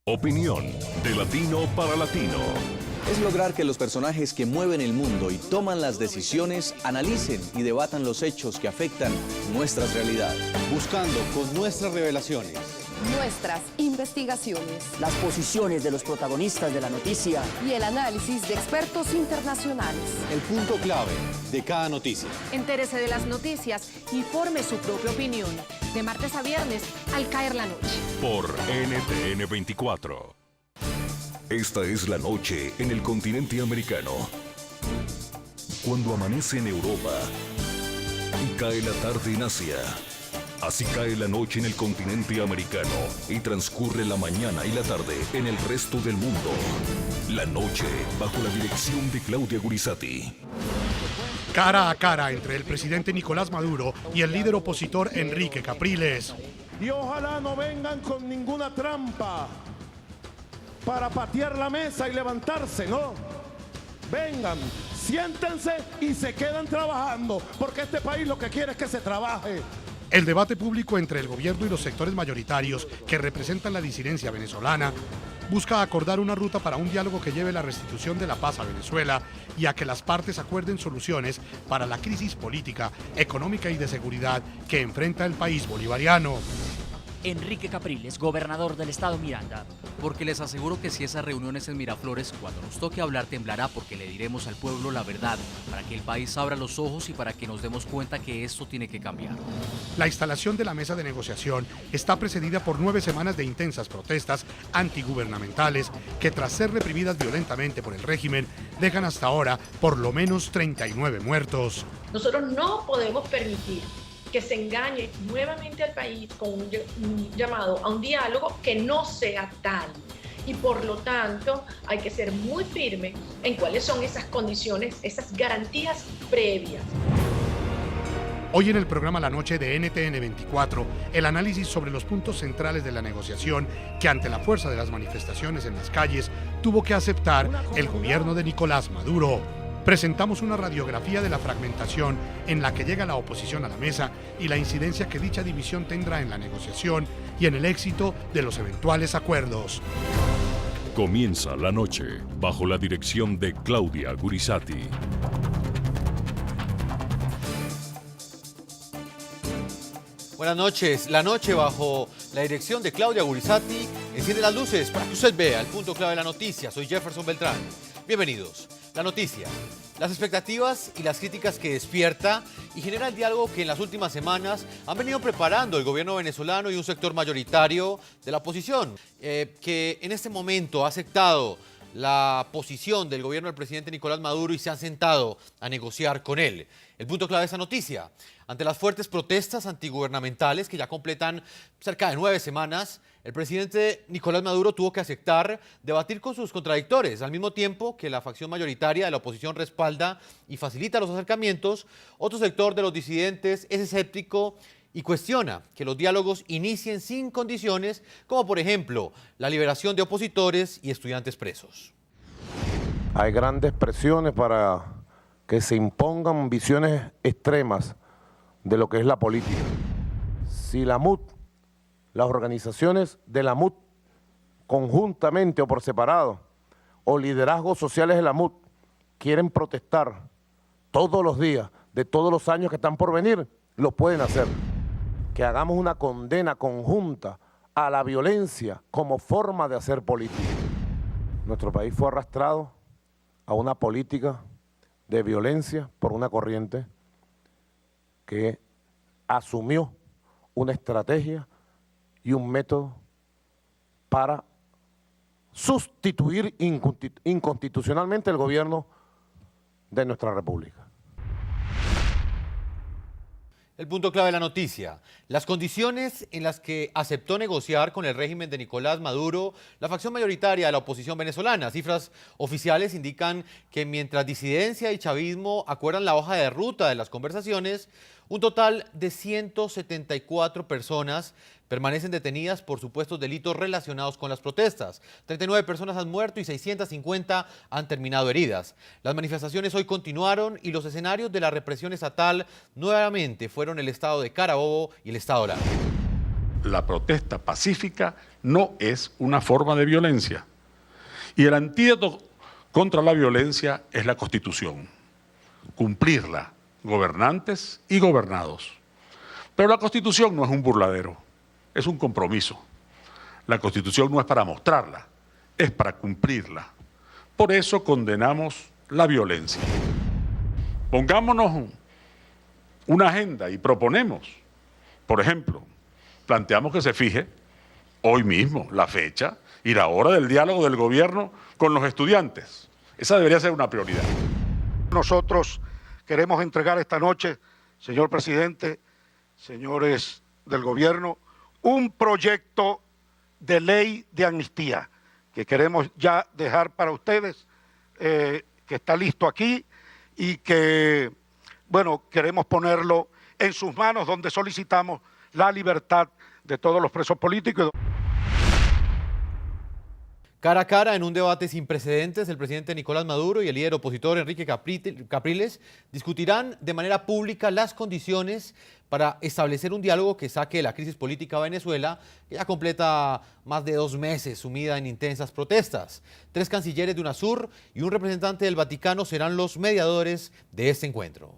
Opinión de latino para latino. Es lograr que los personajes que mueven el mundo y toman las decisiones analicen y debatan los hechos que afectan nuestras realidades. Buscando con nuestras revelaciones, nuestras investigaciones, las posiciones de los protagonistas de la noticia y el análisis de expertos internacionales. el punto clave de cada noticia. Entérese de las noticias y forme su propia opinión. De martes a viernes, al caer la noche. Por NTN 24. Esta es la noche en el continente americano. Cuando amanece en Europa y cae la tarde en Asia. Así cae la noche en el continente americano y transcurre la mañana y la tarde en el resto del mundo. La noche bajo la dirección de Claudia Gurizati. Cara a cara entre el presidente Nicolás Maduro y el líder opositor Enrique Capriles. Y ojalá no vengan con ninguna trampa para patear la mesa y levantarse, ¿no? Vengan, siéntense y se quedan trabajando, porque este país lo que quiere es que se trabaje. El debate público entre el gobierno y los sectores mayoritarios que representan la disidencia venezolana busca acordar una ruta para un diálogo que lleve la restitución de la paz a Venezuela y a que las partes acuerden soluciones para la crisis política, económica y de seguridad que enfrenta el país bolivariano. Enrique Capriles, gobernador del estado Miranda. Porque les aseguro que si esa reunión es en Miraflores, cuando nos toque hablar temblará, porque le diremos al pueblo la verdad, para que el país abra los ojos y para que nos demos cuenta que esto tiene que cambiar. La instalación de la mesa de negociación está precedida por 9 semanas de intensas protestas antigubernamentales que, tras ser reprimidas violentamente por el régimen, dejan hasta ahora por lo menos 39 muertos. Nosotros no podemos permitir que se engañe nuevamente al país con un llamado a un diálogo que no sea tal. Y por lo tanto hay que ser muy firme en cuáles son esas condiciones, esas garantías previas. Hoy en el programa La Noche de NTN 24, el análisis sobre los puntos centrales de la negociación que, ante la fuerza de las manifestaciones en las calles, tuvo que aceptar el gobierno de Nicolás Maduro. Presentamos una radiografía de la fragmentación en la que llega la oposición a la mesa y la incidencia que dicha división tendrá en la negociación y en el éxito de los eventuales acuerdos. Comienza la noche bajo la dirección de Claudia Gurizati. Buenas noches. La noche bajo la dirección de Claudia Gurizati enciende las luces para que usted vea el punto clave de la noticia. Soy Jefferson Beltrán. Bienvenidos. La noticia, las expectativas y las críticas que despierta y genera el diálogo que en las últimas semanas han venido preparando el gobierno venezolano y un sector mayoritario de la oposición, que en este momento ha aceptado la posición del gobierno del presidente Nicolás Maduro y se han sentado a negociar con él. El punto clave de esta noticia, ante las fuertes protestas antigubernamentales que ya completan cerca de 9 semanas, el presidente Nicolás Maduro tuvo que aceptar debatir con sus contradictores, al mismo tiempo que la facción mayoritaria de la oposición respalda y facilita los acercamientos. Otro sector de los disidentes es escéptico y cuestiona que los diálogos inicien sin condiciones, como por ejemplo la liberación de opositores y estudiantes presos. Hay grandes presiones para que se impongan visiones extremas de lo que es la política. Si la MUD, las organizaciones de la MUD, conjuntamente o por separado, o liderazgos sociales de la MUD, quieren protestar todos los días de todos los años que están por venir, lo pueden hacer. Que hagamos una condena conjunta a la violencia como forma de hacer política. Nuestro país fue arrastrado a una política de violencia por una corriente que asumió una estrategia y un método para sustituir inconstitucionalmente el gobierno de nuestra república. El punto clave de la noticia, las condiciones en las que aceptó negociar con el régimen de Nicolás Maduro la facción mayoritaria de la oposición venezolana. Cifras oficiales indican que mientras disidencia y chavismo acuerdan la hoja de ruta de las conversaciones, un total de 174 personas permanecen detenidas por supuestos delitos relacionados con las protestas. 39 personas han muerto y 650 han terminado heridas. Las manifestaciones hoy continuaron y los escenarios de la represión estatal nuevamente fueron el estado de Carabobo y el estado Lara. la protesta pacífica no es una forma de violencia. Y el antídoto contra la violencia es la Constitución. Cumplirla, gobernantes y gobernados. Pero la Constitución no es un burladero, es un compromiso. La Constitución no es para mostrarla, es para cumplirla. Por eso condenamos la violencia. Pongámonos una agenda y proponemos, por ejemplo, planteamos que se fije hoy mismo la fecha y la hora del diálogo del gobierno con los estudiantes. Esa debería ser una prioridad. Nosotros queremos entregar esta noche, señor presidente, señores del gobierno, un proyecto de ley de amnistía que queremos ya dejar para ustedes, que está listo aquí y que, bueno, queremos ponerlo en sus manos, donde solicitamos la libertad de todos los presos políticos. Cara a cara, en un debate sin precedentes, el presidente Nicolás Maduro y el líder opositor Enrique Capriles discutirán de manera pública las condiciones para establecer un diálogo que saque de la crisis política a Venezuela, que ya completa más de 2 meses sumida en intensas protestas. 3 cancilleres de UNASUR y un representante del Vaticano serán los mediadores de este encuentro.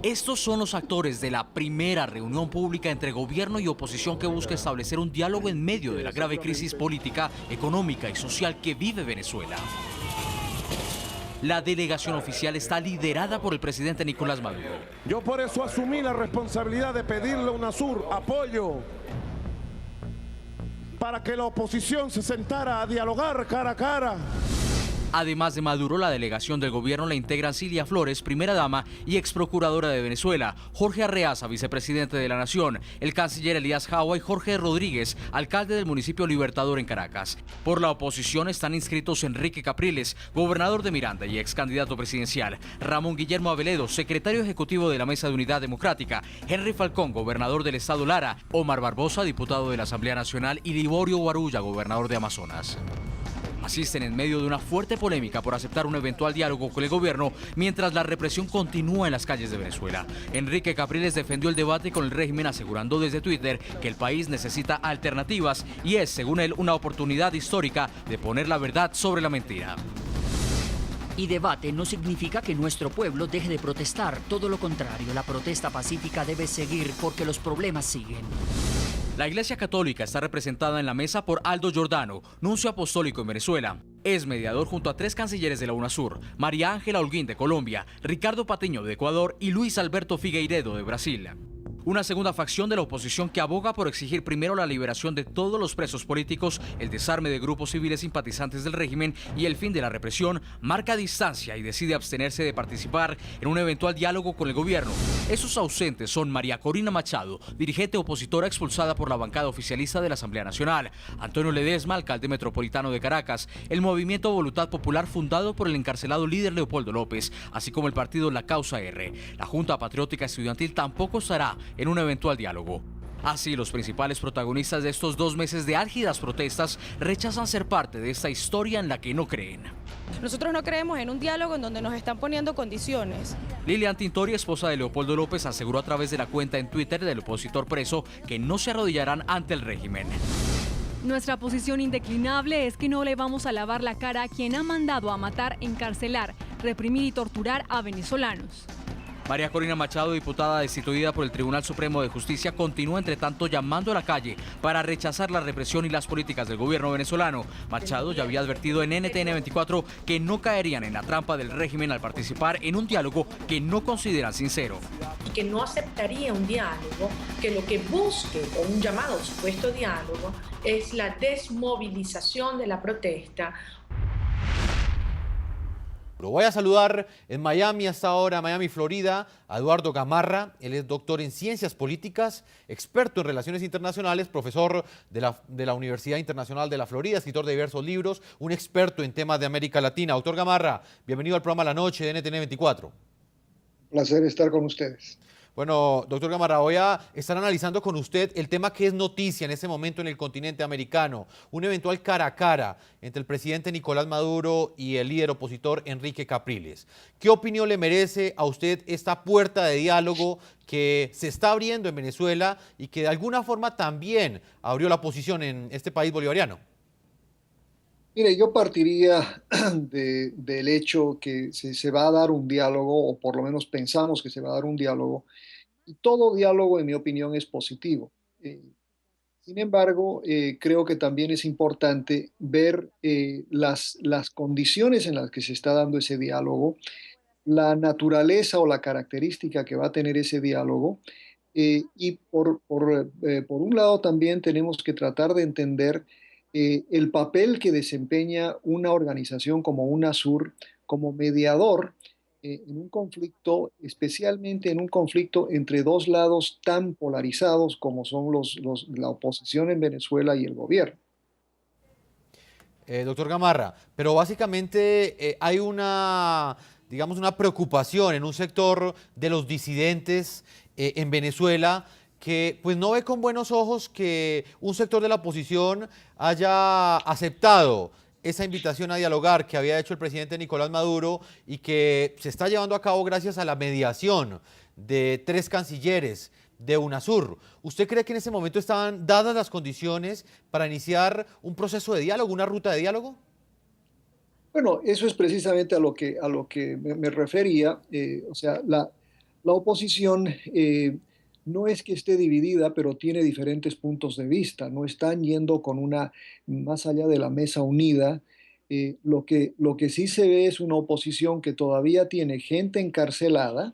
Estos son los actores de la primera reunión pública entre gobierno y oposición que busca establecer un diálogo en medio de la grave crisis política, económica y social que vive Venezuela. La delegación oficial está liderada por el presidente Nicolás Maduro. Yo por eso asumí la responsabilidad de pedirle a UNASUR apoyo para que la oposición se sentara a dialogar cara a cara. Además de Maduro, la delegación del gobierno la integran Cilia Flores, primera dama y ex procuradora de Venezuela, Jorge Arreaza, vicepresidente de la Nación, el canciller Elías Jawa y Jorge Rodríguez, alcalde del municipio Libertador en Caracas. Por la oposición están inscritos Enrique Capriles, gobernador de Miranda y ex candidato presidencial, Ramón Guillermo Aveledo, secretario ejecutivo de la Mesa de Unidad Democrática, Henry Falcón, gobernador del estado Lara, Omar Barbosa, diputado de la Asamblea Nacional y Liborio Guarulla, gobernador de Amazonas. Asisten en medio de una fuerte polémica por aceptar un eventual diálogo con el gobierno mientras la represión continúa en las calles de Venezuela. Enrique Capriles defendió el debate con el régimen asegurando desde Twitter que el país necesita alternativas y es, según él, una oportunidad histórica de poner la verdad sobre la mentira. Y debate no significa que nuestro pueblo deje de protestar, todo lo contrario, la protesta pacífica debe seguir porque los problemas siguen. La Iglesia Católica está representada en la mesa por Aldo Giordano, nuncio apostólico en Venezuela. Es mediador junto a 3 cancilleres de la UNASUR, María Ángela Holguín de Colombia, Ricardo Patiño de Ecuador y Luis Alberto Figueiredo de Brasil. Una segunda facción de la oposición que aboga por exigir primero la liberación de todos los presos políticos, el desarme de grupos civiles simpatizantes del régimen y el fin de la represión, marca distancia y decide abstenerse de participar en un eventual diálogo con el gobierno. Esos ausentes son María Corina Machado, dirigente opositora expulsada por la bancada oficialista de la Asamblea Nacional, Antonio Ledesma, alcalde metropolitano de Caracas, el Movimiento Voluntad Popular fundado por el encarcelado líder Leopoldo López, así como el partido La Causa R. La Junta Patriótica Estudiantil tampoco estará en un eventual diálogo. Así, los principales protagonistas de estos 2 meses de álgidas protestas rechazan ser parte de esta historia en la que no creen. Nosotros no creemos en un diálogo en donde nos están poniendo condiciones. Lilian Tintori, esposa de Leopoldo López, aseguró a través de la cuenta en Twitter del opositor preso que no se arrodillarán ante el régimen. Nuestra posición indeclinable es que no le vamos a lavar la cara a quien ha mandado a matar, encarcelar, reprimir y torturar a venezolanos. María Corina Machado, diputada destituida por el Tribunal Supremo de Justicia, continúa entre tanto llamando a la calle para rechazar la represión y las políticas del gobierno venezolano. Machado ya había advertido en NTN 24 que no caerían en la trampa del régimen al participar en un diálogo que no consideran sincero. Y que no aceptaría un diálogo que lo que busque, o un llamado supuesto diálogo, es la desmovilización de la protesta. Lo voy a saludar en Miami hasta ahora, Miami, Florida, a Eduardo Gamarra. Él es doctor en Ciencias Políticas, experto en Relaciones Internacionales, profesor de la Universidad Internacional de la Florida, escritor de diversos libros, un experto en temas de América Latina. Doctor Gamarra, bienvenido al programa La Noche de NTN 24. Placer estar con ustedes. Bueno, doctor Gamarra, voy a estar analizando con usted el tema que es noticia en este momento en el continente americano, un eventual cara a cara entre el presidente Nicolás Maduro y el líder opositor Enrique Capriles. ¿Qué opinión le merece a usted esta puerta de diálogo que se está abriendo en Venezuela y que de alguna forma también abrió la oposición en este país bolivariano? Mire, yo partiría del hecho que se va a dar un diálogo, o por lo menos pensamos que se va a dar un diálogo, y todo diálogo, en mi opinión, es positivo. Sin embargo, creo que también es importante ver las condiciones en las que se está dando ese diálogo, la naturaleza o la característica que va a tener ese diálogo, y por un lado también tenemos que tratar de entender el papel que desempeña una organización como UNASUR como mediador en un conflicto, especialmente en un conflicto entre dos lados tan polarizados como son la oposición en Venezuela y el gobierno. Doctor Gamarra, pero básicamente hay una, digamos, una preocupación en un sector de los disidentes en Venezuela que pues no ve con buenos ojos que un sector de la oposición haya aceptado esa invitación a dialogar que había hecho el presidente Nicolás Maduro y que se está llevando a cabo gracias a la mediación de 3 cancilleres de UNASUR. ¿Usted cree que en ese momento estaban dadas las condiciones para iniciar un proceso de diálogo, una ruta de diálogo? Bueno, eso es precisamente a lo que me refería. O sea, la oposición no es que esté dividida, pero tiene diferentes puntos de vista. No están yendo con más allá de la mesa unida. Lo que sí se ve es una oposición que todavía tiene gente encarcelada,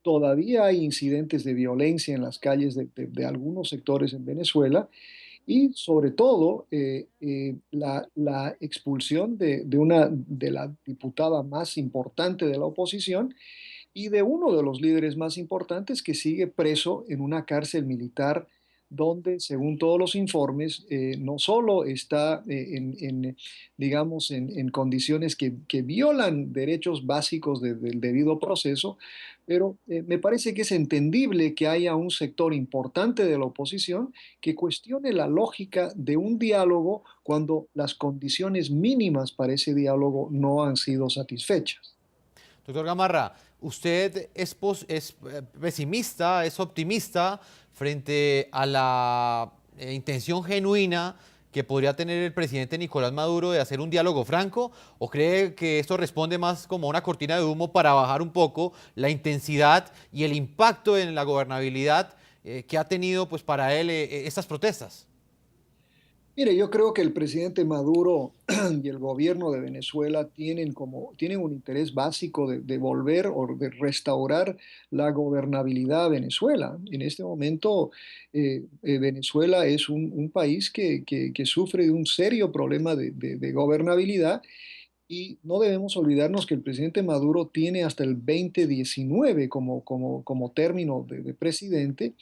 todavía hay incidentes de violencia en las calles de algunos sectores en Venezuela y sobre todo la expulsión de la diputada más importante de la oposición y de uno de los líderes más importantes que sigue preso en una cárcel militar donde, según todos los informes, no solo está digamos, en condiciones que violan derechos básicos del debido proceso, pero me parece que es entendible que haya un sector importante de la oposición que cuestione la lógica de un diálogo cuando las condiciones mínimas para ese diálogo no han sido satisfechas. Doctor Gamarra, ¿usted es pesimista, es optimista frente a la intención genuina que podría tener el presidente Nicolás Maduro de hacer un diálogo franco? ¿O cree que esto responde más como una cortina de humo para bajar un poco la intensidad y el impacto en la gobernabilidad que ha tenido pues, para él estas protestas? Mire, yo creo que el presidente Maduro y el gobierno de Venezuela tienen un interés básico de volver o de restaurar la gobernabilidad a Venezuela. En este momento, Venezuela es un país que sufre de un serio problema de gobernabilidad. Y no debemos olvidarnos que el presidente Maduro tiene hasta el 2019 como término de presidente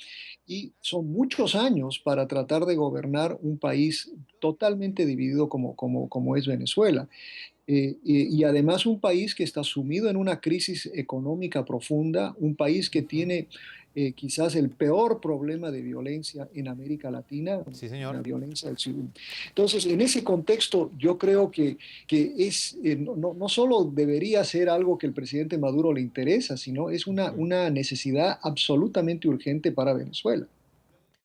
y son muchos años para tratar de gobernar un país totalmente dividido como es Venezuela. Y además un país que está sumido en una crisis económica profunda, un país que tiene quizás el peor problema de violencia en América Latina, sí, señor. La violencia del sur. Entonces, en ese contexto, yo creo que no solo debería ser algo que el presidente Maduro le interesa, sino es una necesidad absolutamente urgente para Venezuela.